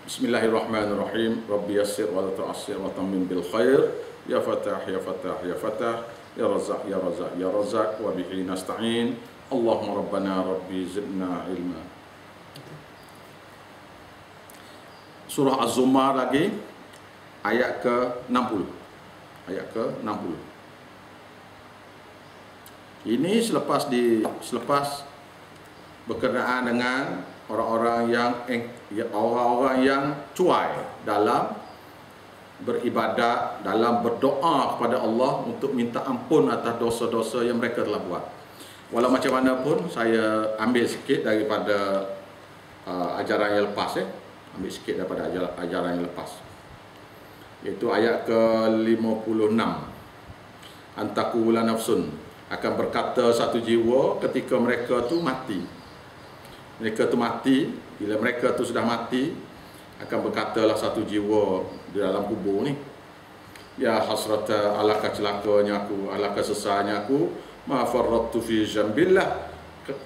Bismillahirrahmanirrahim. Rabbi yassir wa la tu'assir wa tammim bil khair. Ya Fatah, ya Fatah, ya Fatah. Ya Razak, ya Razak, ya Razak. Wa bihi nasta'in. Allahumma rabbana rabbi zidna ilma. Surah Az-Zumar lagi, ayat ke-60. Ayat ke-60. Ini selepas berkenaan dengan orang-orang yang cuai dalam beribadat, dalam berdoa kepada Allah untuk minta ampun atas dosa-dosa yang mereka telah buat. Walau macam mana pun, saya ambil sikit daripada ajaran yang lepas, ambil sikit daripada ajaran yang lepas, iaitu ayat ke-56. Antakula nafsun, akan berkata satu jiwa ketika mereka tu mati. Mereka tu mati, bila mereka tu sudah mati, akan berkatalah satu jiwa di dalam kubur ni, ya hasrata, alangkah celakanya aku, alangkah sesanya aku, ma farrattu fi jambillah,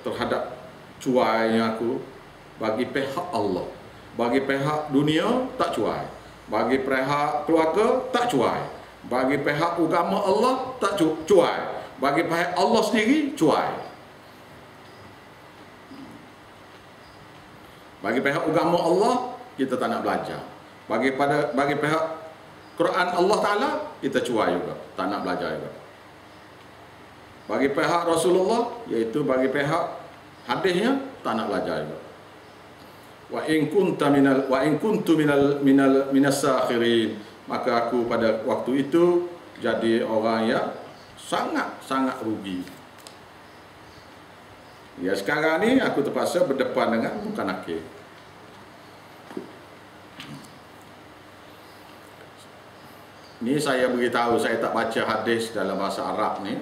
terhadap cuainya aku bagi pihak Allah. Bagi pihak dunia tak cuai, bagi pihak keluarga tak cuai, bagi pihak agama Allah tak cuai, bagi pihak Allah sendiri cuai. Bagi pihak agama Allah, kita tak nak belajar. Bagi pihak Quran Allah Ta'ala, kita cuai juga, tak nak belajar juga. Bagi pihak Rasulullah, iaitu bagi pihak hadisnya, tak nak belajar juga. Wa in kuntu minas sakhirin, maka aku pada waktu itu jadi orang yang sangat rugi. Ya, sekarang ni aku terpaksa berdepan dengan muka nakir. Ni saya beritahu, saya tak baca hadis dalam bahasa Arab ni.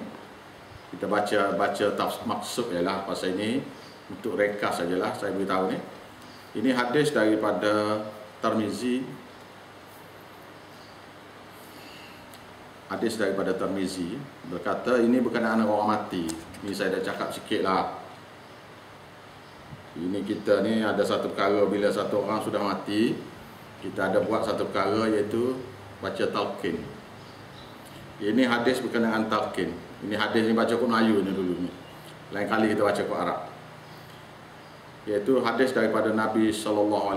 Kita baca maksud ialah pasal ini untuk rekas sajalah saya beritahu ni. Ini hadis daripada Tirmizi. Hadis daripada Tirmizi berkata, ini berkenaan orang mati. Ni saya dah cakap sikit lah. Ini kita ni ada satu perkara, bila satu orang sudah mati, kita ada buat satu perkara, iaitu baca talqin. Ini hadis berkenaan talqin. Ini hadis ni baca Quran Melayu ni dulu ni. Lain kali kita baca Quran Arab. Iaitu hadis daripada Nabi SAW.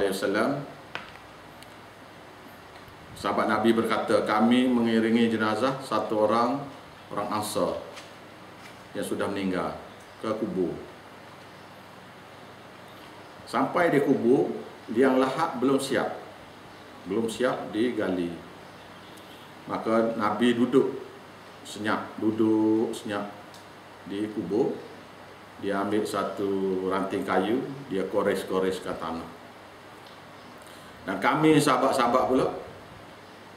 Sahabat Nabi berkata, kami mengiringi jenazah satu orang Ansar yang sudah meninggal ke kubur. Sampai di kubur, liang lahat belum siap digali. Maka Nabi duduk senyap di kubur. Dia ambil satu ranting kayu, dia kores-kores ke tanah. Dan kami sahabat-sahabat pula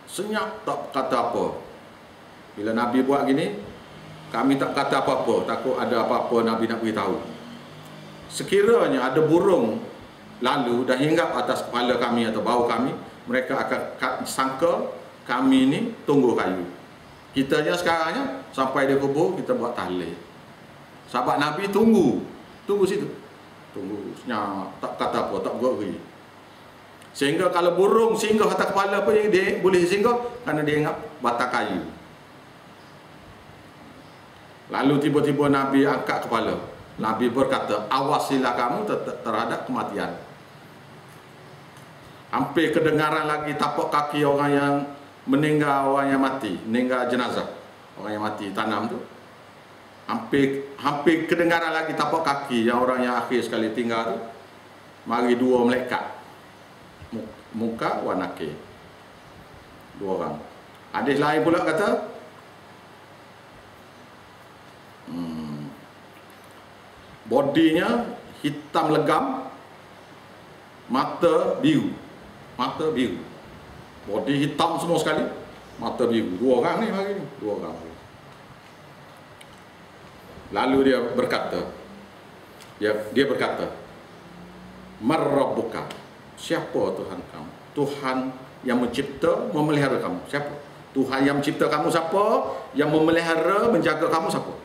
senyap, tak kata apa. Bila Nabi buat gini, kami tak kata apa-apa, takut ada apa-apa Nabi nak beritahu. Sekiranya ada burung lalu dan hinggap atas kepala kami atau bau kami, mereka akan sangka kami ni tunggu kayu. Kita je sekarangnya sampai di kubur, kita buat tahlil. Sahabat Nabi tunggu situ, tunggu senyap, tak kata apa, tak bergeri. Sehingga kalau burung singgah atas kepala apa yang dia boleh singgah, kerana dia ingat batang kayu. Lalu tiba-tiba Nabi angkat kepala. Nabi berkata, awasilah kamu terhadap kematian. Hampir kedengaran lagi tapak kaki orang yang meninggal, orang yang mati, meninggal jenazah, orang yang mati tanam tu. Hampir kedengaran lagi tapak kaki yang orang yang akhir sekali tinggal tu. Mari dua malaikat, muka wa nakir, dua orang. Hadis lain pula kata, bodinya hitam legam, mata biru. Bodi hitam semua sekali, mata biru. Dua orang ni hari ni, dua orang. Lalu dia berkata, Mar rabbuka, siapa Tuhan kamu? Tuhan yang mencipta, memelihara kamu. Siapa? Tuhan yang mencipta kamu siapa? Yang memelihara, menjaga kamu siapa?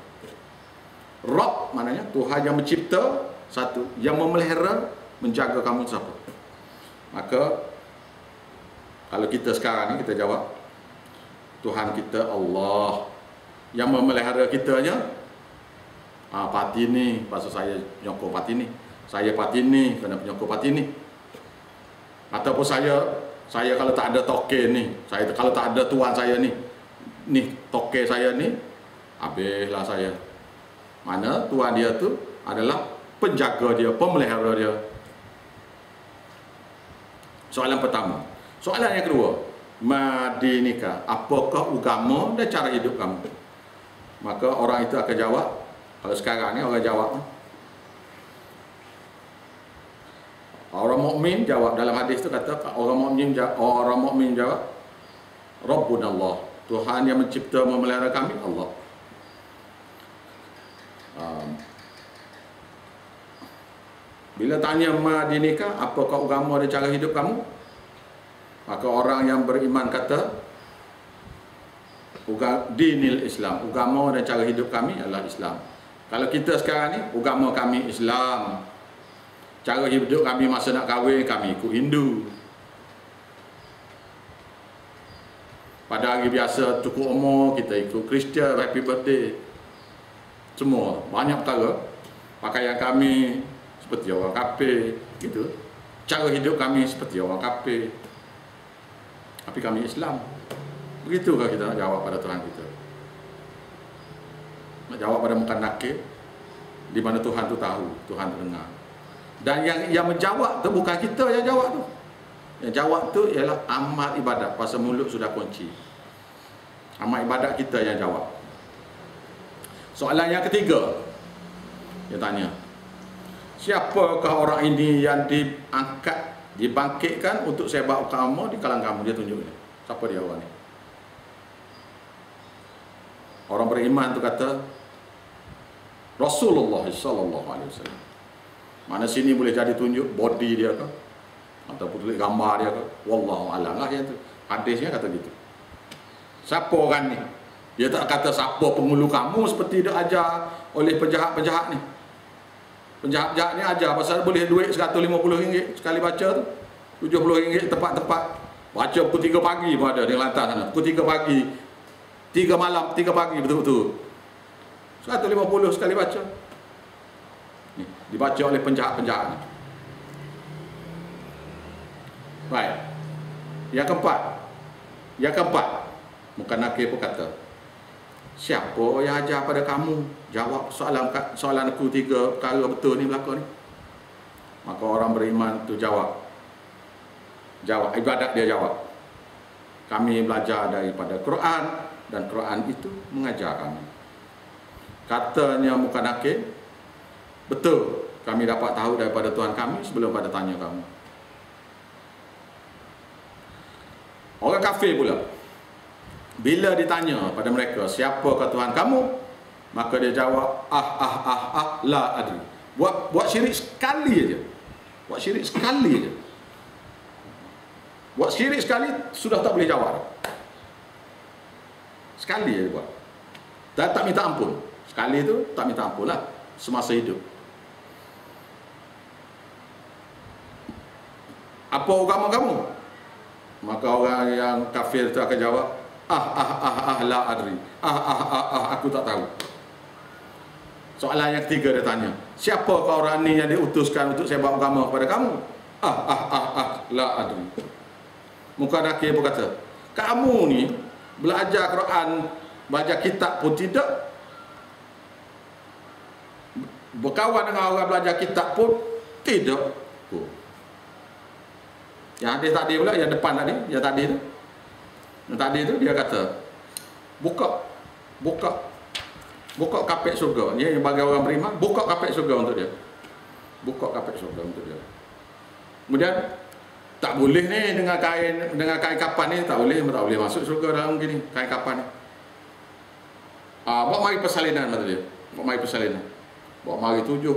Rabb maknanya Tuhan yang mencipta satu, yang memelihara, menjaga kamu siapa? Maka Kalau kita sekarang ni kita jawab, Tuhan kita Allah. Yang memelihara kitanya, parti ni, pasal saya penyokong parti ni. Saya parti ni, kena penyokong parti ni. Ataupun saya kalau tak ada toke ni, kalau tak ada tuan saya ni toke saya ni, habislah saya. Mana tuan dia tu adalah penjaga dia, pemelihara dia. Soalan pertama. Soalan yang kedua, madinika, apakah agama dan cara hidup kamu? Maka orang itu akan jawab, kalau sekarang ni orang jawab, orang mukmin jawab, dalam hadis tu kata orang mukmin jawab, Rabbuna Allah, Tuhan yang mencipta memelihara kami Allah. Bila tanya madinika, apakah agama dan cara hidup kamu? Maka orang yang beriman kata, dinil Islam, agama dan cara hidup kami adalah Islam. Kalau kita sekarang ni, agama kami Islam, cara hidup kami masa nak kahwin kami ikut Hindu. Pada hari biasa cukup umur kita ikut Kristian, happy birthday. Semua banyak perkara. Pakaian kami seperti orang kafir gitu. Cara hidup kami seperti orang kafir. Tapi kami Islam. Begitukah kita nak jawab pada Tuhan kita? Nak jawab pada muka nakir, di mana Tuhan tu tahu, Tuhan tu dengar. Dan yang menjawab tu bukan kita yang jawab tu. Yang jawab tu ialah amal ibadat, pasal mulut sudah kunci. Amal ibadat kita yang jawab. Soalan yang ketiga, dia tanya, siapakah orang ini yang diangkat, dibangkitkan untuk sebab agama di kalangan kamu? Dia tunjuk ni. Siapa dia orang ni? Orang beriman tu kata Rasulullah sallallahu alaihi wasallam. Mana sini boleh jadi tunjuk body dia ke, ataupun tulis gambar dia ke, wallahu a'lam lah yang tu. Hadisnya kata gitu. Siapa orang ni? Dia tak kata siapa penghulu kamu seperti dia ajar oleh penjahat-penjahat ni. Penjahat-penjahat ni ajar pasal boleh duit RM150 sekali baca tu, RM70 tempat-tempat. Baca pukul 3 pagi pun ada di lantas sana. Pukul 3 pagi, 3 malam, 3 pagi betul-betul. 150 sekali baca. Ni, dibaca oleh penjahat-penjahat ni. Baik. Yang keempat, Muka Nakir pun kata, siapa yang ajar pada kamu? Jawab soalan aku 3 perkara betul ni berlaku ni. Maka orang beriman tu jawab, ibadat dia jawab, kami belajar daripada Quran dan Quran itu mengajar kami. Katanya Muka Nakir, betul, kami dapat tahu daripada Tuhan kami sebelum pada tanya kamu. Orang kafir pula, bila ditanya pada mereka siapakah Tuhan kamu, maka dia jawab la adri. Buat syirik sekali aja. Buat syirik sekali sudah tak boleh jawab. Sekali aja buat. Dan tak minta ampun. Sekali itu tak minta ampun lah semasa hidup. Apa agama kamu? Maka orang yang kafir itu akan jawab, la adri. Aku tak tahu. Soalan yang ketiga dia tanya, siapakah orang ni yang diutuskan untuk sebab agama kepada kamu? La adri. Muka Nakir pun kata, kamu ni belajar Quran, baca kitab pun tidak, berkawan dengan orang belajar kitab pun tidak. Yang hadis tadi pula, yang depan tadi, yang tadi tu dia kata, buka kapek surga. Dia yang bagi orang beriman, buka kapek surga untuk dia. Buka kapek surga untuk dia. Kemudian tak boleh ni dengan kain kapan ni, tak boleh masuk surga dalam gini kain kapan ni. Buat mari persalinan kata dia. Buat mari persalinan. Buat mari 70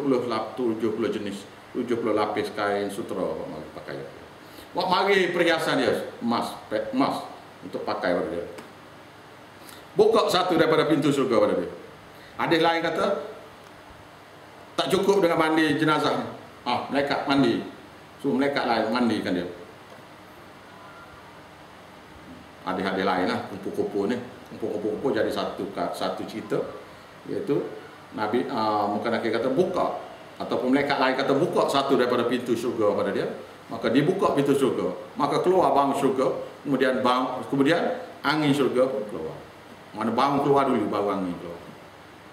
jenis, 70 lapis kain sutra buat mari pakai. Buat mari perhiasan dia, emas untuk pakai pada dia. Buka satu daripada pintu surga pada dia. Hadis lain kata, tak cukup dengan mandi jenazah. Malaikat mandi. Suruh malaikat lain mandikan dia. hadis-hadis lain lah, kumpul-kumpul ni, kumpul-kumpul jadi satu cerita, iaitu Nabi Nabi kata buka, ataupun malaikat lain kata buka satu daripada pintu syurga pada dia, maka dibuka pintu syurga, maka keluar bau syurga, kemudian angin syurga pun keluar. Mana bau keluar dulu baru angin keluar.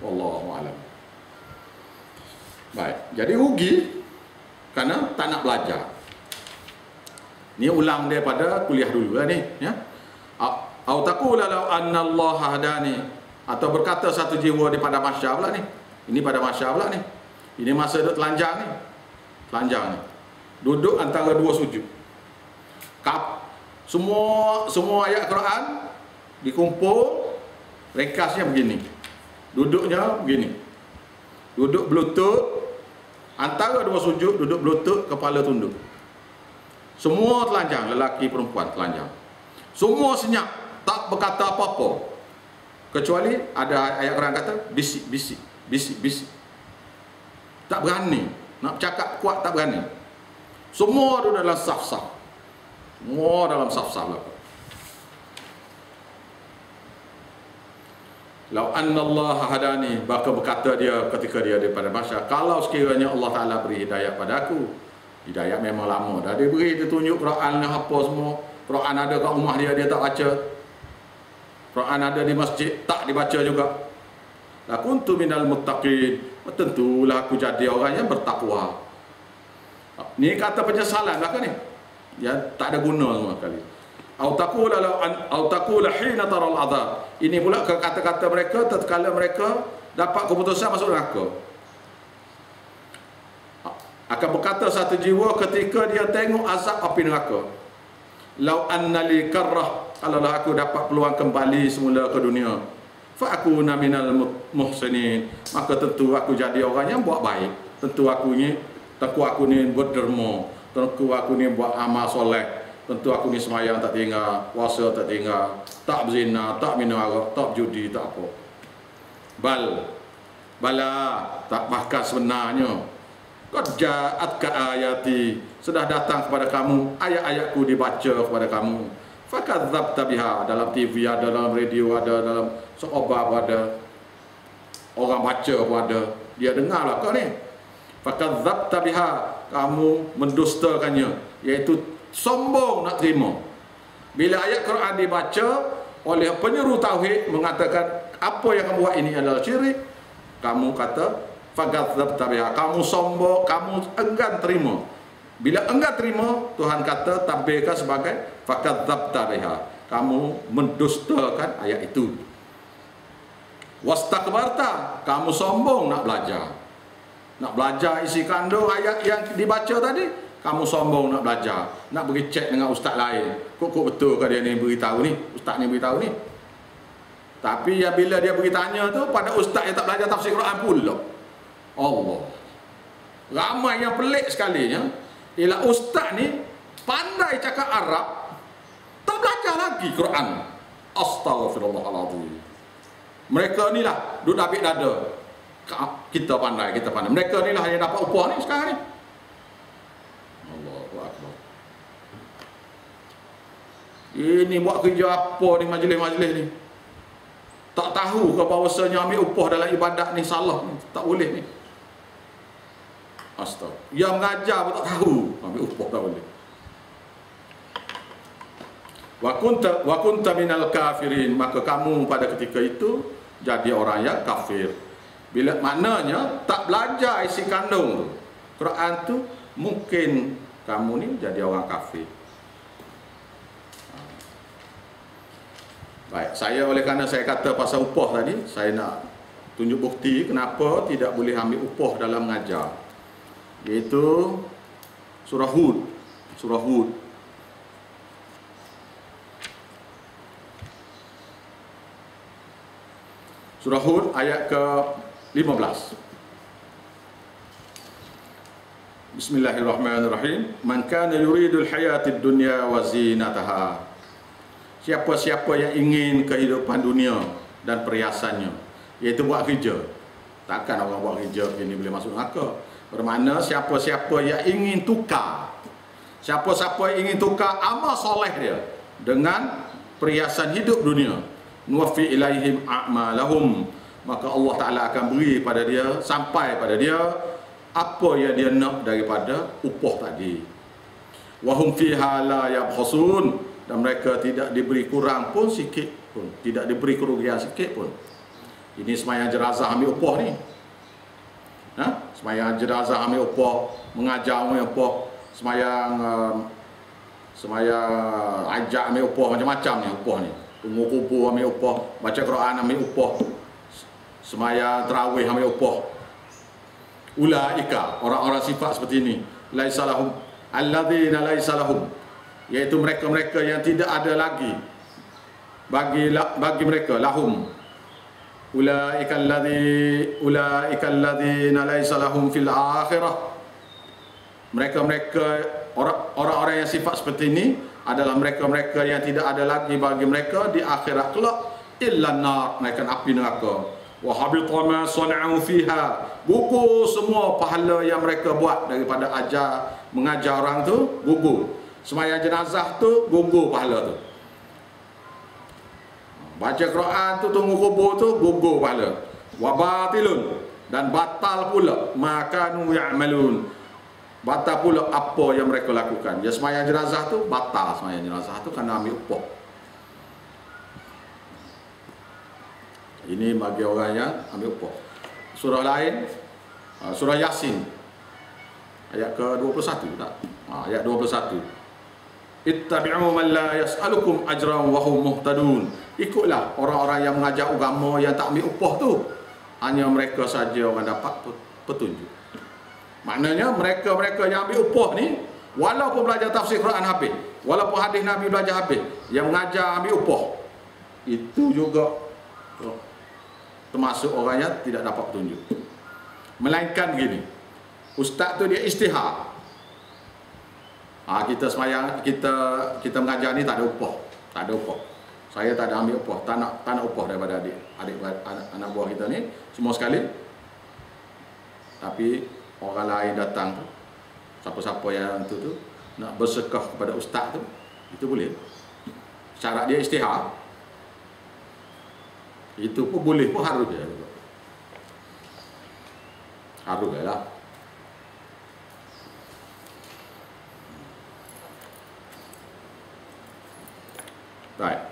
Wallahu a'lam. Baik, jadi rugi kerana tak nak belajar. Ni ulang daripada kuliah dulu lah ni, ya. Au taqula law anna Allah hadani, atau berkata satu jiwa di pada mahsyar pula ni. Ini pada mahsyar pula ni. Ini masa duduk telanjang ni. Telanjang ni. Duduk antara dua sujud. Semua ayat Quran dikumpul, ringkasnya begini. Duduknya begini. Duduk berlutut, antara dua sujud duduk berlutut, kepala tunduk. Semua telanjang, lelaki perempuan telanjang. Semua senyap, tak berkata apa-apa. Kecuali ada ayat Quran kata bisik. Tak berani. Nak bercakap kuat tak berani. Semua duduk dalam saf-saf. Semua dalam saf-saf lah. Lau anna Allah hadani, maka berkata dia ketika dia daripada mahsyar, kalau sekiranya Allah Ta'ala beri hidayah pada aku. Hidayah memang lama dah dia beri, dia tunjuk Quran apa semua. Quran ada kat rumah dia tak baca. Quran ada di masjid, tak dibaca juga. La kuntu minal muttaqin, tentulah aku jadi orang yang bertakwa. Ni kata penyesalan lah kan ni. Ya, tak ada guna semua kali. Au taqula hina taral azab. Ini pula kata-kata mereka tatkala mereka dapat keputusan masuk neraka. Akan berkata satu jiwa ketika dia tengok azab api neraka. Lau anna li karrah, kalaulah aku dapat peluang kembali semula ke dunia, fa akuna minal muhsinin, maka tentu aku jadi orang yang buat baik. Tentu aku ni berderma, tentu aku ni buat amal soleh, tentu aku ni semayang tak tinggal, puasa tak tinggal, tak berzina, tak minum arak, tak judi, tak apa. Bala, tak, bahkan sebenarnya qad ja'atka ayati, sudah datang kepada kamu ayat-ayatku, dibaca kepada kamu. Fakadzabta biha, dalam TV ada, dalam radio ada, dalam seobar ada, orang baca pun ada, dia dengarlah kau ni. Fakadzabta biha, kamu mendustakannya, iaitu sombong nak terima. Bila ayat Quran dibaca oleh penyeru tauhid mengatakan apa yang kamu buat ini adalah syirik, kamu kata fakadzabta biha, kamu sombong, kamu enggan terima. Bila enggan terima, Tuhan kata tabirkan sebagai fakadzabta biha, kamu mendustakan ayat itu. Wastakbarta, kamu sombong nak belajar. Nak belajar isi kandung ayat yang dibaca tadi, kamu sombong nak belajar, nak pergi cek dengan ustaz lain. Kok betul ke dia ni beritahu ni, ustaz ni beritahu ni. Tapi ya bila dia pergi tanya tu pada ustaz yang tak belajar tafsir Quran pula. Allah. Ramai yang pelik sekali ya. Ialah ustaz ni pandai cakap Arab, tak belajar lagi Quran. Astaghfirullahaladzim. Mereka ni lah duduk dabik dada. Kita pandai. Mereka ni lah yang dapat upah ni sekarang ni. Allahu Akbar. Ini buat kerja apa ni majlis-majlis ni? Tak tahu ke bahawasanya ambil upah dalam ibadat ni salah ni, tak boleh ni. Astaga. Yang mengajar pun tak tahu ambil upah tak boleh. Wa kunta minal kafirin, maka kamu pada ketika itu jadi orang yang kafir. Bila maknanya tak belajar isi kandung Quran tu, mungkin kamu ni jadi orang kafir. Baik, oleh kerana saya kata pasal upah tadi, saya nak tunjuk bukti kenapa tidak boleh ambil upah dalam mengajar. Iaitu surah Hud. Surah Hud ayat ke-15. Bismillahirrahmanirrahim. Man kana yuridul hayatid dunya wa zinataha. Siapa-siapa yang ingin kehidupan dunia dan perhiasannya, iaitu buat kerja. Takkan orang buat kerja ini boleh masuk neraka. Bermakna siapa-siapa yang ingin tukar, siapa-siapa yang ingin tukar amal soleh dia dengan perhiasan hidup dunia, nuwaffi ilaihim a'malahum, maka Allah Ta'ala akan beri pada dia, sampai pada dia apa yang dia nak daripada upah tadi. Wahum fiha la yabkhasun, dan mereka tidak diberi kurang pun sikit pun, tidak diberi kerugian sikit pun. Ini sembahyang jenazah ambil upah ni. Sembahyang jenazah ambil upah, mengajar ambil upah, sembahyang ajak ambil upah, macam-macam ni upah ni. Tunggu kubur ambil upah, baca Quran ambil upah, sembahyang tarawih ambil upah. Ulaika, orang-orang sifat seperti ini, laisa lahum alladzina laisa lahum, iaitu mereka-mereka yang tidak ada lagi bagi mereka, lahum ulaika alladzina laisa lahum fil akhirah, mereka-mereka orang-orang yang sifat seperti ini adalah mereka-mereka yang tidak ada lagi bagi mereka di akhirat kelak illa nar, mereka api neraka. Wa habita ma sana'u fiha, gugur semua pahala yang mereka buat daripada mengajar orang tu, gugur. Sembahyang jenazah tu gugur pahala tu. Baca Quran tu, tunggu kubur tu, gugur pahala. Wa batilun, dan batal pula makanu ya'malun, batal pula apa yang mereka lakukan. Ya, sembahyang jenazah tu batal, sembahyang jenazah tu kena ambil upah. Ini bagi orang yang ambil upah. Surah lain, surah Yasin ayat ke-21 tak? Ayat 21. Ittabi'u man la yas'alukum ajran wa hum muhtadun. Ikutlah orang-orang yang mengajar agama yang tak ambil upah tu. Hanya mereka saja orang dapat petunjuk. Maknanya mereka-mereka yang ambil upah ni, walaupun belajar tafsir Quran habis, walaupun hadis Nabi belajar habis, yang mengajar ambil upah, itu juga termasuk orang yang tidak dapat petunjuk. Melainkan gini, ustaz tu dia istihad. Kita semayang, kita mengajar ni tak ada upah, tak ada upah. Saya tak ada ambil upah, tak nak upah daripada anak buah kita ni semua sekali. Tapi orang lain datang tu, siapa-siapa yang tu nak bersedekah kepada ustaz tu, itu boleh. Syarat dia istihad. Itu pun boleh, pun harus dia juga. Harus lah. Baik.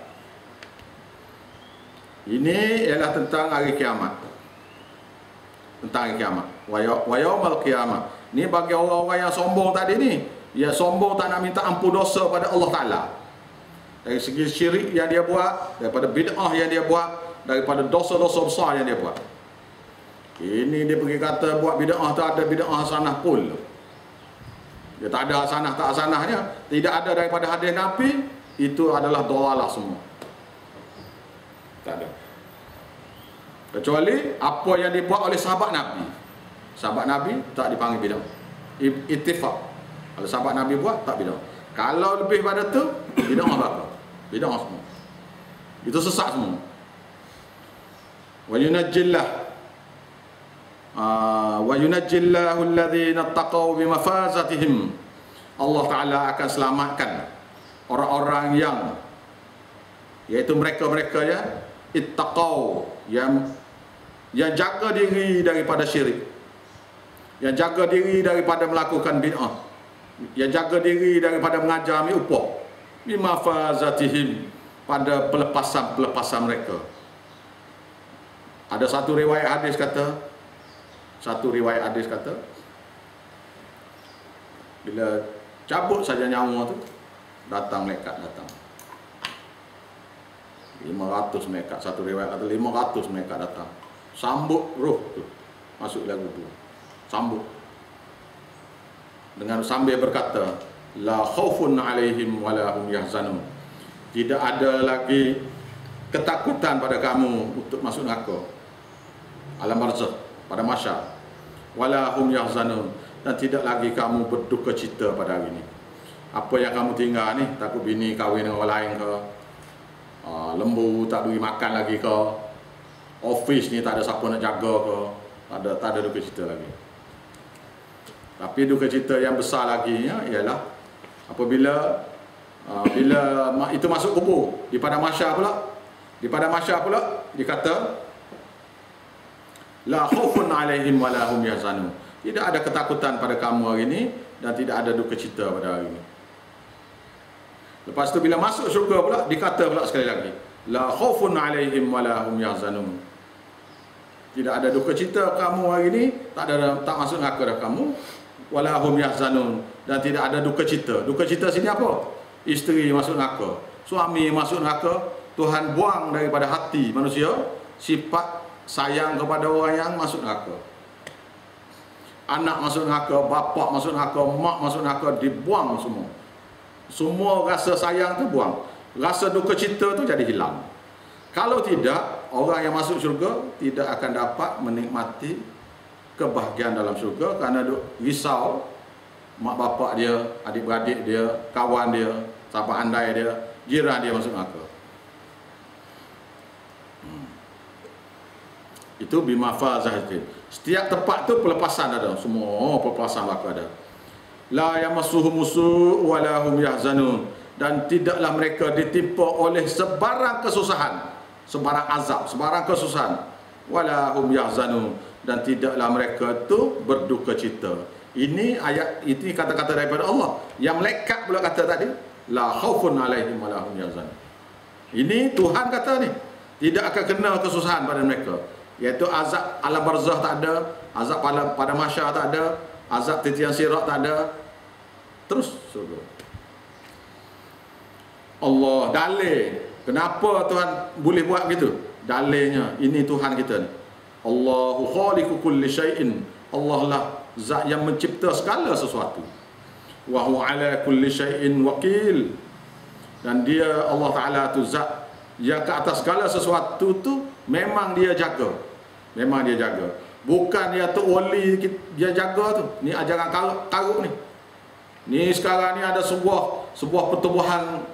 Ini ialah tentang hari kiamat. Tentang hari kiamat. Wa yaumal qiyamah. Ini bagi orang-orang yang sombong tadi ni. Yang sombong tak nak minta ampun dosa pada Allah Ta'ala. Dari segi syirik yang dia buat, daripada bid'ah yang dia buat, daripada dosa-dosa besar yang dia buat. Ini dia pergi kata buat bid'ah tu ada bid'ah hasanah pun. Dia tak ada hasanah tak hasanahnya, tidak ada daripada hadis Nabi, itu adalah dolalah semua. Tak ada. Kecuali apa yang dibuat oleh sahabat Nabi. Sahabat Nabi tak dipanggil bid'ah. Ittifaq. Kalau sahabat Nabi buat tak bid'ah. Kalau lebih pada tu bid'ah apa? Bid'ah semua. Itu sesat semua. Wa yunajjillahu alladhina taqaw bimafazatihim. Allah Ta'ala akan selamatkan orang-orang yang, iaitu mereka-mereka yang ittaqaw, yang jaga diri daripada syirik, yang jaga diri daripada melakukan bid'ah, yang jaga diri daripada mengajar ambil upah, bimafazatihim, pada pelepasan mereka. Ada satu riwayat hadis kata, bila cabut saja nyawa tu, datang malaikat datang. 500 malaikat, satu riwayat kata 500 malaikat datang. Sambut roh tu masuk dalam kubur. Sambut. Dengan sambil berkata, la khaufun alaihim wala hum yahzanun. Tidak ada lagi ketakutan pada kamu untuk masuk neraka. Alam barzakh, pada mahsyar. Wala hum yahzanun, dan tidak lagi kamu berduka cita pada hari ini. Apa yang kamu tinggal ni, takut bini kahwin dengan orang lain ke, lembu tak beri makan lagi ke, office ni tak ada siapa nak jaga ke, tak ada duka cita lagi. Tapi duka cita yang besar lagi ialah apabila Bila itu masuk kubur, di padang mahsyar pula dikata la khaufun alaihim wala hum yahzanun. Tidak ada ketakutan pada kamu hari ini dan tidak ada duka cita pada hari ini. Lepas tu bila masuk syurga pula dikata pula sekali lagi, la khaufun alaihim wala hum yahzanun. Tidak ada duka cita kamu hari ini, tak masuk neraka dah kamu, wala hum yahzanun, dan tidak ada duka cita. Duka cita sini apa? Isteri masuk neraka, suami masuk neraka. Tuhan buang daripada hati manusia sifat sayang kepada orang yang masuk neraka. Anak masuk neraka, bapa masuk neraka, mak masuk neraka, dibuang semua. Semua rasa sayang tu buang. Rasa duka cita tu jadi hilang. Kalau tidak, orang yang masuk syurga tidak akan dapat menikmati kebahagiaan dalam syurga kerana risau mak bapak dia, adik-beradik dia, kawan dia, sahabat andai dia, jiran dia masuk neraka. Itu bimafazah itu. Setiap tempat tu pelepasan ada, semua pelepasan berlaku ada. La yamassuhum musu' wa la hum yahzanun, dan tidaklah mereka ditimpa oleh sebarang kesusahan, sebarang azab, sebarang kesusahan. Wa la hum yahzanun, dan tidaklah mereka tu berduka cita. Ini ayat, ini kata-kata daripada Allah. Yang melekat pula kata tadi, la khaufun alaihim wa la hum yahzanun. Ini Tuhan kata ni, tidak akan kena kesusahan pada mereka. Iaitu azab alam barzah tak ada, azab pada mahsyar tak ada, azab titian sirat tak ada. Terus surga. Allah dalil. Kenapa Tuhan boleh buat begitu? Dalilnya ini Tuhan kita ni. Allahu khaliqu kulli syai'in. Allah lah zat yang mencipta segala sesuatu. Wa huwa ala kulli syai'in wakil. Dan dia Allah Taala tu zat yang ke atas segala sesuatu tu memang dia jaga. Memang dia jaga. Bukan dia tu wali dia jaga tu. Ni ajaran karuk ni. Ni sekarang ni ada sebuah pertubuhan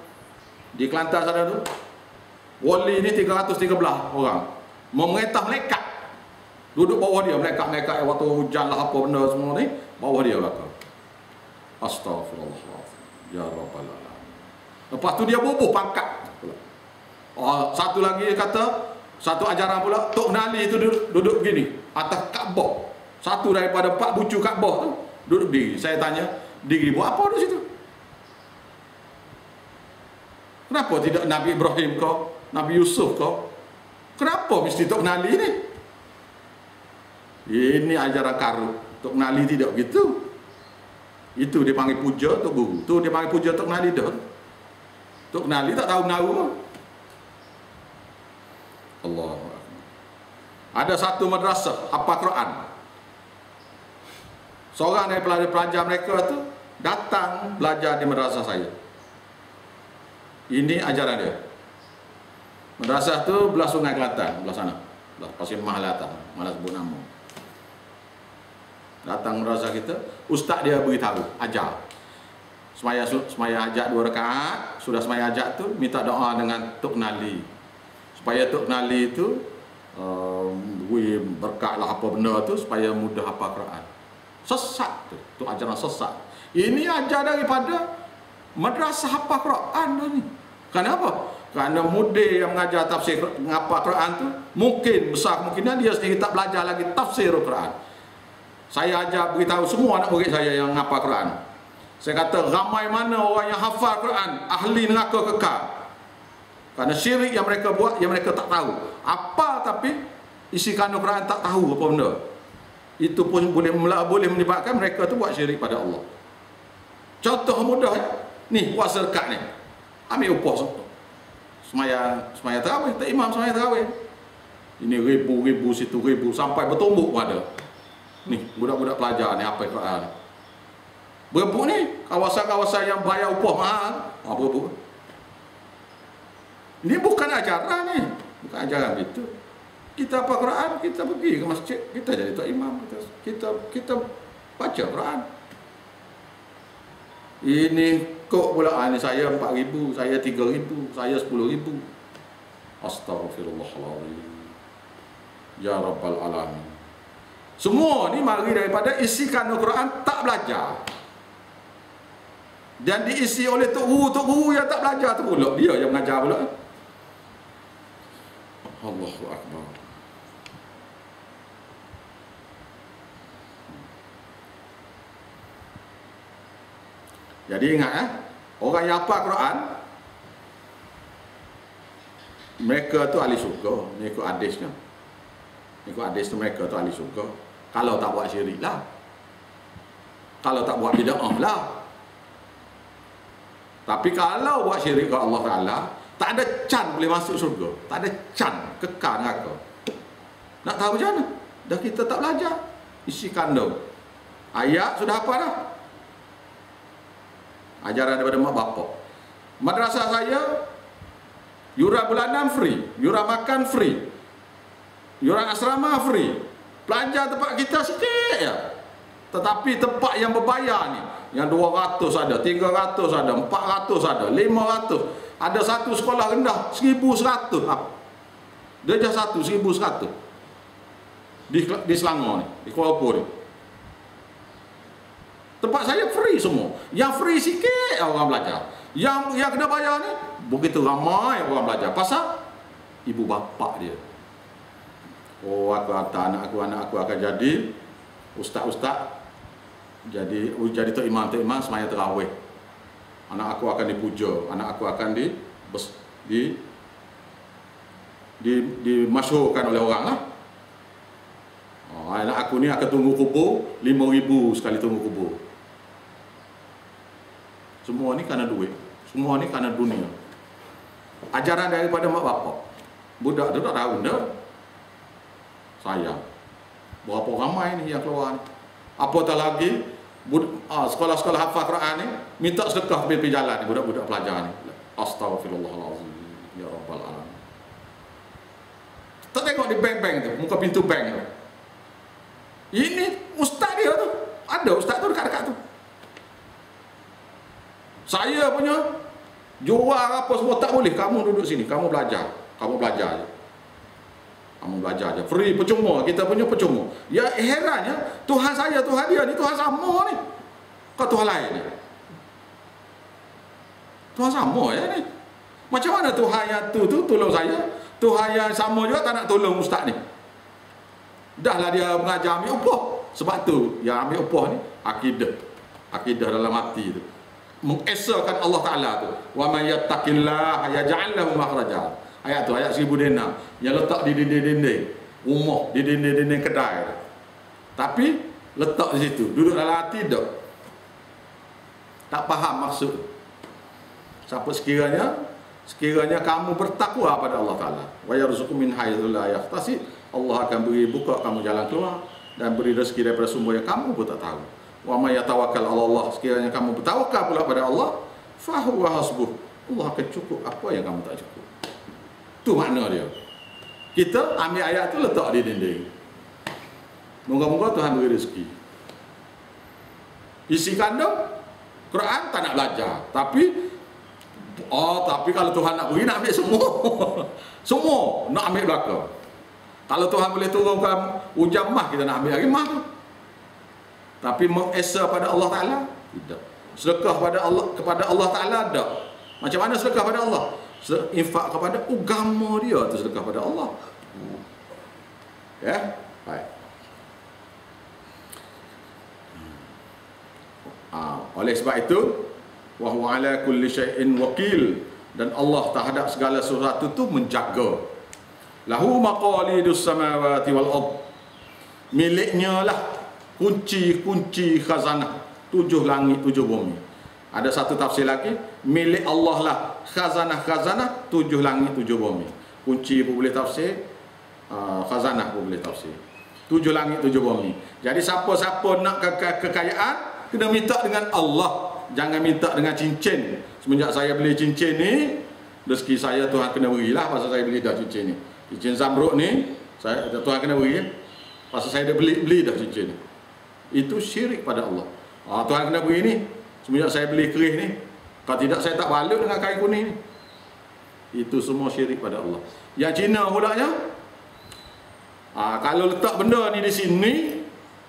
di Kelantan sana tu. Wali ni 313 orang. Memerintah malaikat. Duduk bawah dia malaikat-malaikat waktu hujan lah apa benda semua ni, bawah dia belakang. Astagfirullah. Ya Rabbal alamin. Lepas tu dia bubuh pangkat. Satu lagi kata, satu ajaran pula, Tok Nali itu duduk begini atas Kaabah. Satu daripada 4 bucu Kaabah tu duduk diri. Saya tanya, diri buat apa di situ? Kenapa tidak Nabi Ibrahim kau, Nabi Yusuf kau? Kenapa mesti Tok Nali ni? Ini ajaran karut. Tok Nali tidak begitu. Itu dia panggil puja Tok Guru. Tu dia panggil puja Tok Nali dah. Tok Nali tak tahu menahu. Allah. Ada satu madrasah hafal Quran. Seorang dari pelajar mereka tu datang belajar di madrasah saya. Ini ajaran dia. Madrasah tu belah Sungai Kelantan, belah sana. Belah Pasir Mahalatan, malas sebut nama. Datang madrasah kita, ustaz dia beritahu, ajar. Semaya hajat 2 rakaat, sudah semaya hajat tu minta doa dengan Tok Nali. Supaya Tok Nali itu berkat lah apa benda tu supaya mudah hafal Quran. Sesat tu ajaran sesat. Ini ajar daripada madrasah hafal Quran tu ni. Kenapa? Kerana muda yang mengajar tafsir hafal Quran tu mungkin besar kemungkinan dia sendiri tak belajar lagi tafsir Quran. Saya ajar beritahu semua anak murid saya yang hafal Quran. Saya kata ramai mana orang yang hafal Quran ahli neraka kekal. Kerana syirik yang mereka buat, yang mereka tak tahu. Apa tapi isi kandung Quran tak tahu apa benda. Itu pun boleh menyebabkan mereka tu buat syirik pada Allah. Contoh mudah ni, puasa dekat ni. Ambil upah semaya tarawih, tak imam semaya tarawih. Ini ribu situ ribu sampai bertumbuk pun ada. Ni budak-budak pelajar ni apa Quran. Berebut ni kawasan-kawasan yang bayar upah mahal. Berebut. Ini bukan ajaran ni. Bukan ajaran itu. Kita apa Quran, kita pergi ke masjid, kita jadi tok imam, kita baca Quran. Ini kok pula ini saya 4,000, saya 3,000, saya 10,000. Astagfirullahaladzim. Ya Rabbal alamin. Semua ni mari daripada isi kandung Quran tak belajar. Dan diisi oleh tok guru yang tak belajar tu pula. Dia yang mengajar pula. Allahu Akbar. Jadi ingat orang yang hafal Quran, mereka tu ahli syurga. Ni ikut hadisnya. Ikut hadis tu mereka tu ahli syurga. Kalau tak buat syirik lah. Kalau tak buat bid'ah lah. Tapi kalau buat syirik ke Allah Ta'ala, tak ada can boleh masuk syurga. Tak ada can, kekal neraka. Nak tahu macam mana? Dah kita tak belajar. Isi kandung. Ayat sudah apa dah? Ajaran daripada mak bapak. Madrasah saya, yuran bulanan free, yuran makan free, yuran asrama free. Pelajar tempat kita sikit ya. Tetapi tempat yang berbayar ni, yang 200 ada, 300 ada, 400 ada, 500. Ada satu sekolah rendah 1100. Darjah 1 1100. Di Selangor ni, di Kuala Lumpur ni. Tempat saya free semua. Yang free sikit orang belajar. Yang kena bayar ni begitu ramai orang belajar. Pasal ibu bapa dia. Oh, aku kata anak aku akan jadi ustaz-ustaz. Jadi tok imam semaya tarawih. Anak aku akan dipuja, anak aku akan dimasyhurkan oleh orang lah. Oh, anak aku ni akan tunggu kubur 5,000 sekali tunggu kubur. Semua ni kerana duit. Semua ni kerana dunia. Ajaran daripada mak bapak. Budak tu tak tahu dah. Sayang. Berapa ramai ni yang keluar ni. Apatah lagi sekolah-sekolah hafal Quran ni minta sedekah pergi jalan ni budak-budak pelajar ni. Astaghfirullahalazim. Ya Rabbal alamin. Tak tengok di bank-bank tu, muka pintu bank tu. Ini ustaz dia tu. Ada ustaz tu dekat-dekat tu. Saya punya jual apa semua tak boleh. Kamu duduk sini, kamu belajar. Kamu belajar je. Kamu belajar je. Free, percuma. Kita punya percuma. Ya herannya, Tuhan saya, Tuhan dia ni, Tuhan sama ni. Kau Tuhan lain ni. Tuhan sama ya ni. Macam mana Tuhan yang tu tolong saya? Tuhan yang sama juga tak nak tolong ustaz ni. Dahlah dia mengajar ambil upah. Sebab tu yang ambil upah ni akidah. Akidah dalam hati tu. Mengesahkan Allah Ta'ala tu. Wa man yattaqillaha yaj'al lahu makhraja. Ayat tu, ayat 1000 dinar yang letak di dinding-dinding rumah, di dinding-dinding kedai. Tapi letak di situ, duduk dalam hati tak faham maksud. Siapa sekiranya kamu bertakwa pada Allah Ta'ala, wa yarzuqu min haitsu la yahtasib, Allah akan beri buka kamu jalan keluar dan beri rezeki daripada sumber yang kamu pun tak tahu. Wa may yatawakkal 'ala Allah, sekiranya kamu bertawakal pula pada Allah, fa huwa hasbuh, Allah akan cukup apa yang kamu tak cukup. Tu makna dia. Kita ambil ayat tu letak di dinding. Moga-moga Tuhan beri rezeki. Isi kandung Quran tak nak belajar, tapi kalau Tuhan nak beri, nak ambil semua. Semua nak ambil belakang. Kalau Tuhan boleh turunkan hujan mah, kita nak ambil lagi mah tu. Tapi mengesah pada Allah Ta'ala, tidak. Sedekah kepada Allah Ta'ala, tak. Macam mana sedekah pada Allah? Infak kepada agama dia tu sedekah pada Allah. Ya, baik. Oleh sebab itu, wa huwa ala kulli syai'in wakil, dan Allah terhadap segala sesuatu tu menjaga. Lahu maqalidus samawati wal ard. Miliknya lah kunci-kunci khazanah 7 langit 7 bumi. Ada satu tafsir lagi, milik Allah lah khazanah-khazanah 7 langit 7 bumi. Kunci pun boleh tafsir, khazanah pun boleh tafsir. 7 langit 7 bumi. Jadi siapa-siapa nak kekayaan, kena minta dengan Allah. Jangan minta dengan cincin. Semenjak saya beli cincin ni, rezeki saya Tuhan kena berilah pasal saya beli dah cincin ni. Cincin zamrud ni, Tuhan kena beri. Pasal saya dah beli dah cincin ni. Itu syirik pada Allah. Tuhan kena beri ni. Semenjak saya beli keris ni, kalau tidak saya tak balut dengan kain kuning ni. Itu semua syirik pada Allah. Yang Cina pulaknya, kalau letak benda ni di sini,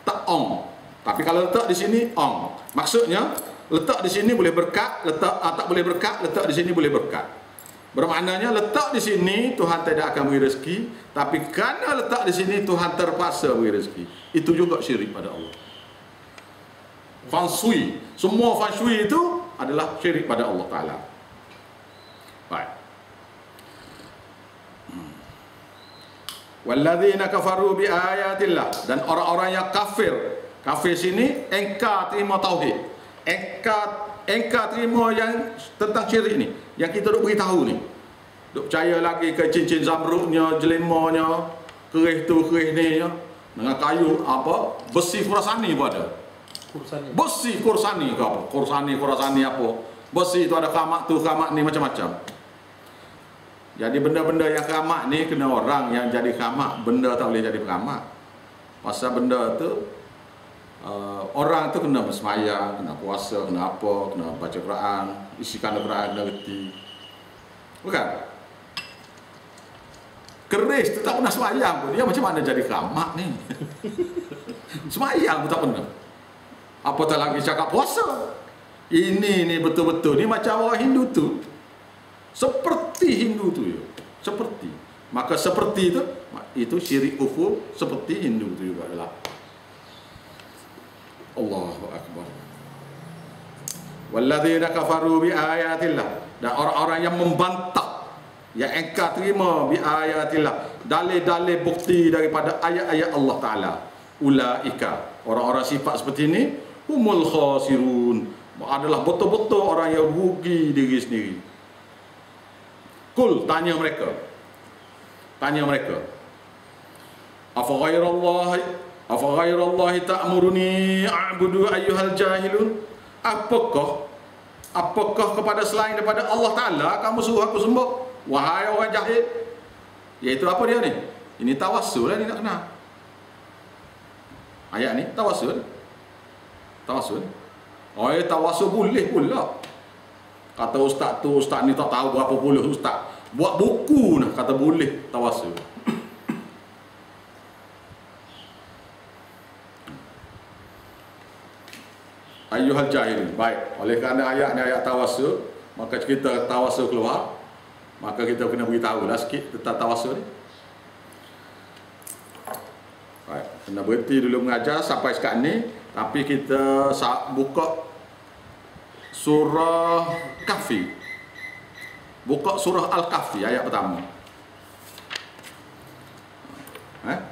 tak ong. Tapi kalau letak di sini, ong. Maksudnya, Letak di sini boleh berkat, tak boleh berkat, letak di sini boleh berkat. Bermaknanya letak di sini Tuhan tidak akan beri rezeki, tapi kerana letak di sini Tuhan terpaksa beri rezeki. Itu juga syirik pada Allah. Feng Shui, semua Feng Shui itu adalah syirik pada Allah Ta'ala. Baik. Walladzina kafaru bi ayatillah, dan orang-orang yang kafir. Kafir sini engkar terima tauhid. Engkar terima yang tentang syirik ni, yang kita duk beritahu ni. Duk percaya lagi ke cincin zamrudnya, jelimanya, kerih tu kerih ni ya. Dengan kayu apa? Besi Khurasani pun ada. Besi Khurasani ke apa? Khurasani apa? Besi tu ada kamak tu, kamak ni macam-macam. Jadi benda-benda yang keramat ni kena orang yang jadi keramat, benda tak boleh jadi keramat. Pasal benda tu orang tu kena bersemayang, kena puasa, kena apa, kena baca Quran, isikan Quran, kena reti. Bukan? Keris tu tak pernah semayang pun, dia macam mana jadi keramat ni? Semayang pun tak pernah. Apatah lagi cakap puasa. Ini ni betul-betul ni macam orang Hindu tu. Seperti Hindu tu ya. Seperti. Maka seperti itu syirik kufur seperti Hindu tu juga adalah. Allahu akbar. Walladzina kafaru bi ayatillah, dan orang-orang yang membantah, yang engkar terima bi ayatillah, dalil-dalil bukti daripada ayat-ayat Allah Taala. Ulaika, orang-orang sifat seperti ini, humul khasirun, adalah betul-betul orang yang rugi diri sendiri. Kul, tanya mereka. Afa ghairallahi ta'muruni a'budu ayyuhal jahilun? Apakah kepada selain daripada Allah Ta'ala kamu suruh aku sembah, wahai orang jahil? Iaitu apa dia ni? Ini tawassul lah, ni tak kenal. Ayat ni tawassul. Oh, tawassul boleh pula. Kata ustaz tu, ustaz ni tak tahu berapa puluh ustaz. Buat buku nak kata boleh tawassul. Ayyuhal jahilin. Baik, oleh kerana ayat ni ayat tawassul, maka kita tawassul keluar, maka kita kena beritahulah sikit tentang tawassul ni. Baik, kena berhenti dulu mengajar sampai sekarang ni, tapi kita buka surah Kahfi. Buka surah Al-Kahfi ayat pertama.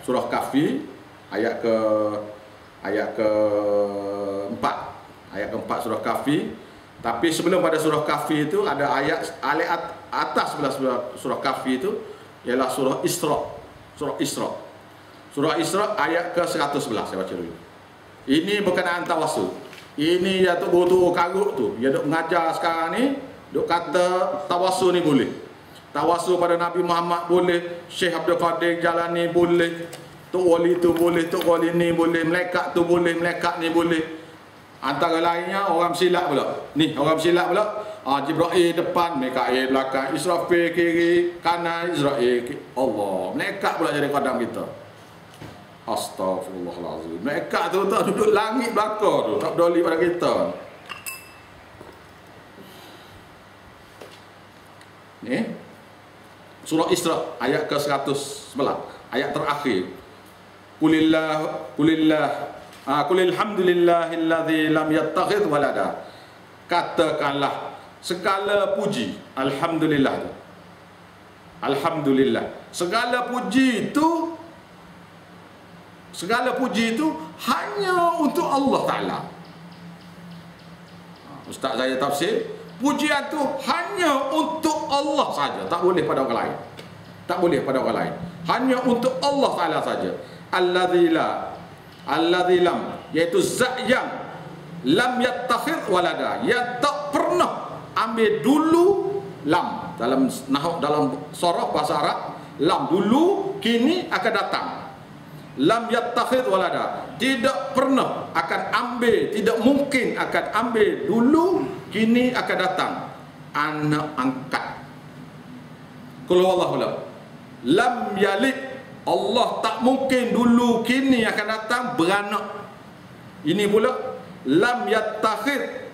Surah Kahfi ayat ke-4. Ayat ke-4 surah Kahfi. Tapi sebelum pada surah Kahfi itu ada ayat atas sebelah surah Kahfi itu ialah surah Isra. Surah Isra. Surah Isra ayat ke-111 saya baca dulu. Ini berkenaan tawassul. Ini ya tu guru karut tu, dia duk mengajar sekarang ni, duk kata tawassul ni boleh. Tawassul pada Nabi Muhammad boleh, Syekh Abdul Qadir Jalani boleh, Tok Wali tu boleh, Tok Wali ni boleh, malaikat tu boleh, malaikat ni boleh. Antara lainnya orang silap pula. Ni orang silap pula. Jibril depan, Mikail belakang, Israfil kiri, kanan, Israel kiri. Allah, malaikat pula jadi qadam kita. Astaghfirullahalazim. Malaikat tu tak duduk langit belakang tu, tak peduli pada kita. Ni surah Isra ayat ke-111, ayat terakhir. Qulil hamdulillahilladzi lam yattakhidh walada. Katakanlah segala puji, alhamdulillah. Alhamdulillah. Segala puji itu hanya untuk Allah Ta'ala. Ustaz saya tafsir, pujian itu hanya untuk Allah saja, tak boleh pada orang lain. Tak boleh pada orang lain. Hanya untuk Allah Ta'ala saja. Alladzi lam, iaitu zat yang lam yattakhidh walada, yang tak pernah ambil dulu. Lam dalam nahwu, dalam sorah bahasa Arab, lam dulu, kini akan datang. Lam yattakhidh walada, tidak pernah akan ambil, tidak mungkin akan ambil dulu, kini akan datang anak angkat. Qul huwallahu ahad. Lam yalid, Allah tak mungkin dulu kini akan datang beranak. Ini pula lam yattakhidh,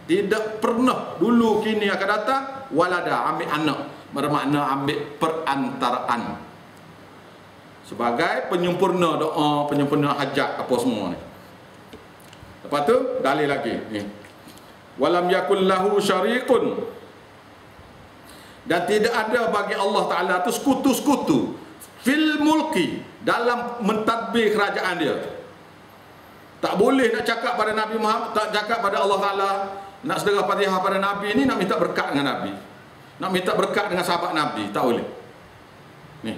Tidak pernah dulu kini akan datang walada, ambil anak, bermakna ambil perantaraan. Sebagai penyempurna doa, penyempurna hajat apa semua ni. Lepas tu dalil lagi ni. Walam yakul lahu syarikun, dan tidak ada bagi Allah Ta'ala tu sekutu-sekutu fil mulki, dalam mentadbir kerajaan dia. Tak boleh nak cakap pada Nabi Muhammad, tak cakap pada Allah Ta'ala, nak sedekah Fatihah pada Nabi ni, nak minta berkat dengan Nabi, nak minta berkat dengan sahabat Nabi, tak boleh. Ni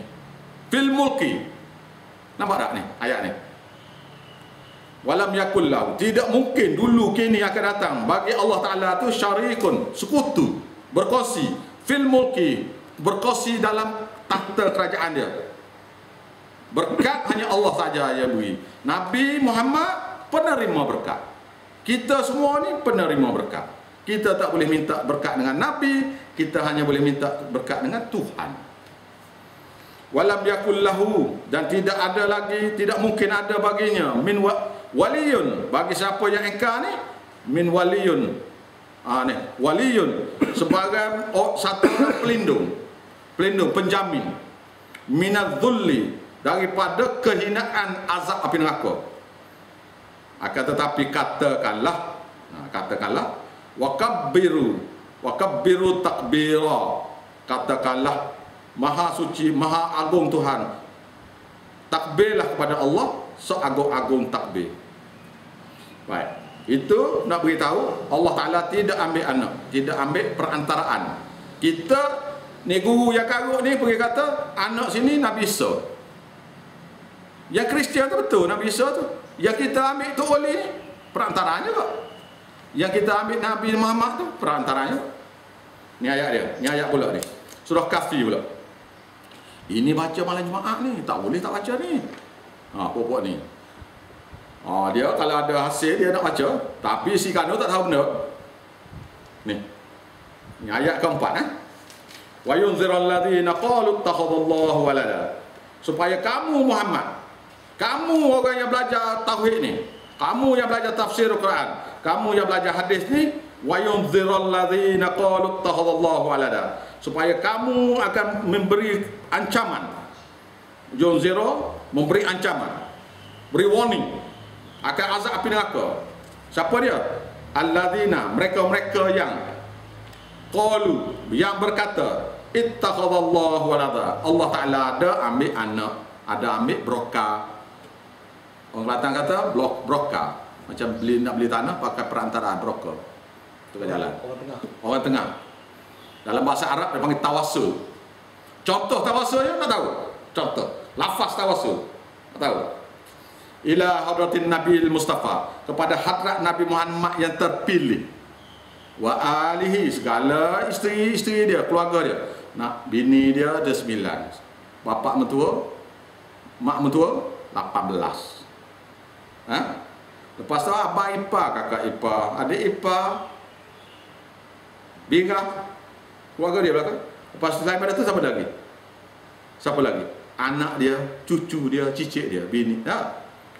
fil mulki, nampak tak ni ayat ni? Walam yakul lahu, tidak mungkin dulu kini akan datang bagi Allah Ta'ala tu syarikun, sekutu, berkongsi fil mulki, berkongsi dalam takhta kerajaan dia. Berkat hanya Allah saja yang beri. Nabi Muhammad penerima berkat. Kita semua ni penerima berkat. Kita tak boleh minta berkat dengan Nabi, kita hanya boleh minta berkat dengan Tuhan. Walam yakul lahu, dan tidak ada lagi, tidak mungkin ada baginya min waliyun, bagi siapa yang engkar ni, min waliyun. Ni waliyun sebagai satu pelindung, penjamin, minadh-dhulli, daripada kehinaan azab api neraka. Akan tetapi katakanlah wakabbiru takbira, katakanlah maha suci, maha agung Tuhan, takbirlah kepada Allah seagung-agung takbir. Baik, itu nak beritahu Allah Ta'ala tidak ambil anak, tidak ambil perantaraan. Kita ni guru yang karut ni pergi kata anak sini Nabi Isa. Yang Kristian tu betul Nabi Isa tu. Yang kita ambil tu Oli ni perantaraan juga. Yang kita ambil Nabi Muhammad tu perantaraan juga. Ni ayat dia, ni ayat pula ni. Surah Kahfi pula. Ini baca malam Jumaat ni, tak boleh tak baca ni. Pokok ni. Dia kalau ada hasil dia nak baca, tapi si Kano tak tahu benda. Ni ayat keempat wa yunzirul ladzina qalu ittakhadallahu walada, supaya kamu Muhammad, kamu orang yang belajar tauhid ni, kamu yang belajar tafsir Al-Quran, kamu yang belajar hadis ni, wa yunzirul ladzina qalu ittakhadallahu walada, supaya kamu akan memberi ancaman. Yunziru, memberi ancaman, beri warning akan azab api neraka. Siapa dia? Alladzina, mereka-mereka yang qalu, yang berkata ittakhadallahu walada, Allah Ta'ala ada ambil anak, ada ambil broka. Orang Kelantan kata broka, macam nak beli tanah pakai perantaraan broka. Itu kan jalan. Orang tengah. Dalam bahasa Arab dia panggil tawassul. Contoh tawassulnya tak tahu. Contoh lafaz tawassul tak tahu. Ila hadratin Nabi Mustafa, kepada hadrat Nabi Muhammad yang terpilih, wa alihi, segala isteri-isteri dia, keluarga dia. Nak bini dia ada 9, bapak mentua, mak mentua 18. Lepas tu abang ipar, kakak ipar, adik ipar, bingah, keluarga dia belakang. Lepas tu selain pada tu siapa lagi? Siapa lagi? Anak dia, cucu dia, cicit dia, bini.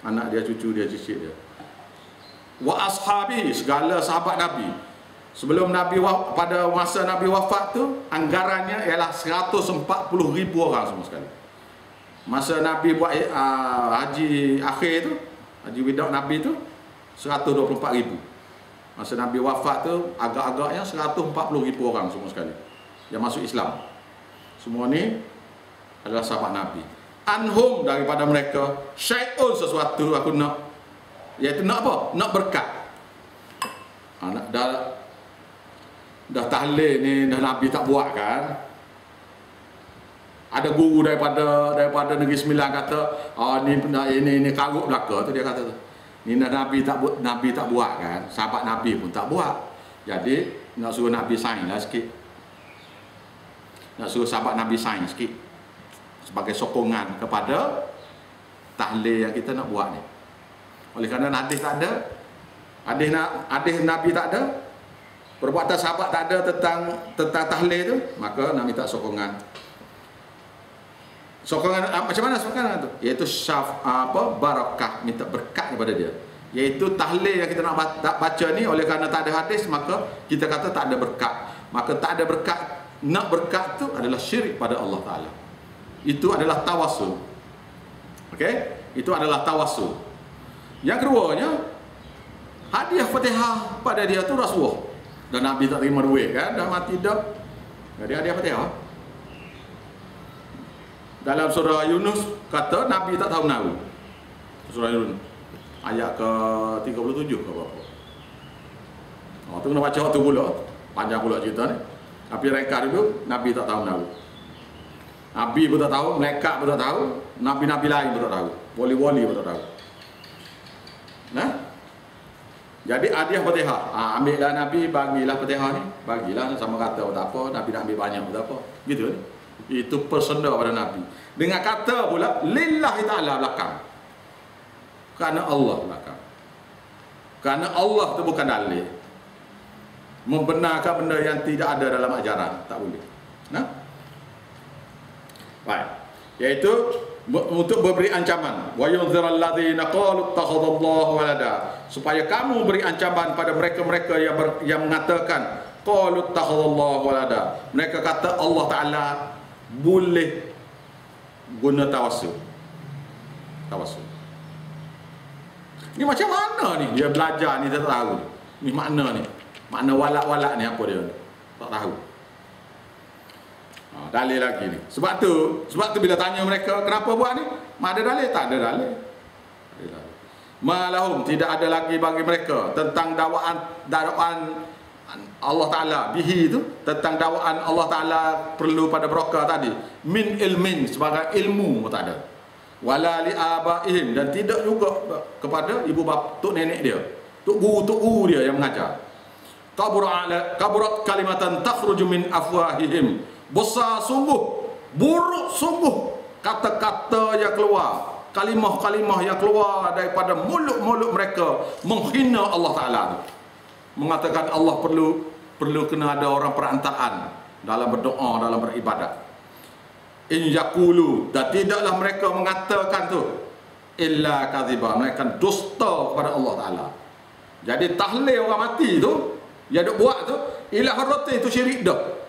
Anak dia, cucu dia, cicit dia. Wa ashabi, segala sahabat Nabi. Sebelum Nabi pada masa Nabi wafat tu, anggarannya ialah 140,000 orang semua sekali. Masa Nabi buat haji akhir tu, haji wida Nabi tu 124,000. Masa Nabi wafat tu agak-agaknya 140,000 orang semua sekali yang masuk Islam. Semua ni adalah sahabat Nabi. Anhum, daripada mereka, syai'un, sesuatu aku nak, iaitu nak apa? Nak berkat. Dah tahlil ni dah Nabi tak buat kan. Ada guru daripada Negeri Sembilan kata, ini karut belaka tu, dia kata tu. Ni Nabi tak buat kan, sahabat Nabi pun tak buat. Jadi nak suruh Nabi sign lah sikit. Nak suruh sahabat Nabi sign sikit sebagai sokongan kepada tahlil yang kita nak buat ni. Oleh kerana hadis tak ada, hadis Nabi tak ada, perbuatan sahabat tak ada tentang tahlil tu, maka nak minta sokongan. Sokongan macam mana sokongan tu? Iaitu barakah, minta berkat kepada dia. Iaitu tahlil yang kita nak baca ni, oleh kerana tak ada hadis, maka kita kata tak ada berkat. Maka tak ada berkat, nak berkat tu adalah syirik pada Allah Ta'ala. Itu adalah tawassul. Okey? Itu adalah tawassul. Yang keduanya, hadiah Fatihah pada dia tu rasuah. Dan Nabi tak terima duit kan, dah mati dah. Jadi hadiah Fatihah. Dalam surah Yunus kata Nabi tak tahu menahu. Surah Yunus ayat ke 37 ke berapa. Tu kena baca waktu pula. Panjang pula cerita ni. Tapi reka dulu Nabi tak tahu menahu. Nabi pun tak tahu, malaikat pun tak tahu, nabi-nabi lain pun tak tahu, wali-wali pun tak tahu. Nah, jadi hadiah Fatihah. Ambillah Nabi, bagilah Fatihah ni, bagilah, sama kata tak apa, Nabi nak ambil banyak pun tak apa. Gitu ni. Itu personal pada Nabi. Dengan kata pula lillahi ta'ala belakang. Kerana Allah belakang. Kerana Allah tu bukan dalil. Membenarkan benda yang tidak ada dalam ajaran, tak boleh. Nah? Baik. Iaitu untuk memberi ancaman, wa yunziral ladzina qalu ittakhadallahu walada, supaya kamu beri ancaman pada mereka-mereka yang mengatakan qalu ittakhadallahu walada, mereka kata Allah Taala boleh guna tawassul. Tawassul ni macam mana ni dia belajar ni, dia tak tahu ni makna ni, makna walak-walak ni apa dia ni, tak tahu. Dalil lagi ni. Sebab tu bila tanya mereka kenapa buat ni, ada dalil? Tak ada dalil. Malahum, tidak ada lagi bagi mereka tentang dakwaan Allah Taala bihi itu, tentang dakwaan Allah Taala perlu pada mereka tadi, min ilmin, sebagai ilmu tak ada. Wala li abaihim, dan tidak juga kepada ibu bapa, tok nenek dia, tok guru dia yang mengajar. Kaburat kalimatan takhruju min afwahihim, besar sungguh, buruk sungguh kata-kata yang keluar, kalimah-kalimah yang keluar daripada mulut-mulut mereka menghina Allah Ta'ala, mengatakan Allah perlu kena ada orang perantaraan dalam berdoa, dalam beribadat. In yaqulu, dan tidaklah mereka mengatakan tu illa kadhiba, mereka dusta kepada Allah Ta'ala. Jadi tahlil orang mati tu yang duk buat tu ilah harati, itu syirik dah.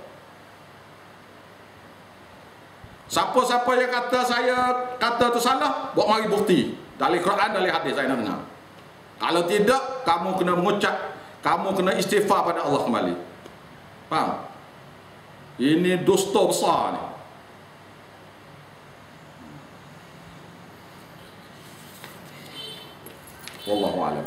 Siapa-siapa yang kata saya kata tu salah, buat mari bukti dari Quran, dari hadis saya nak dengar. Kalau tidak, kamu kena mengucap, kamu kena istighfar pada Allah kembali. Faham? Ini dusta besar ni. Wallahu a'lam.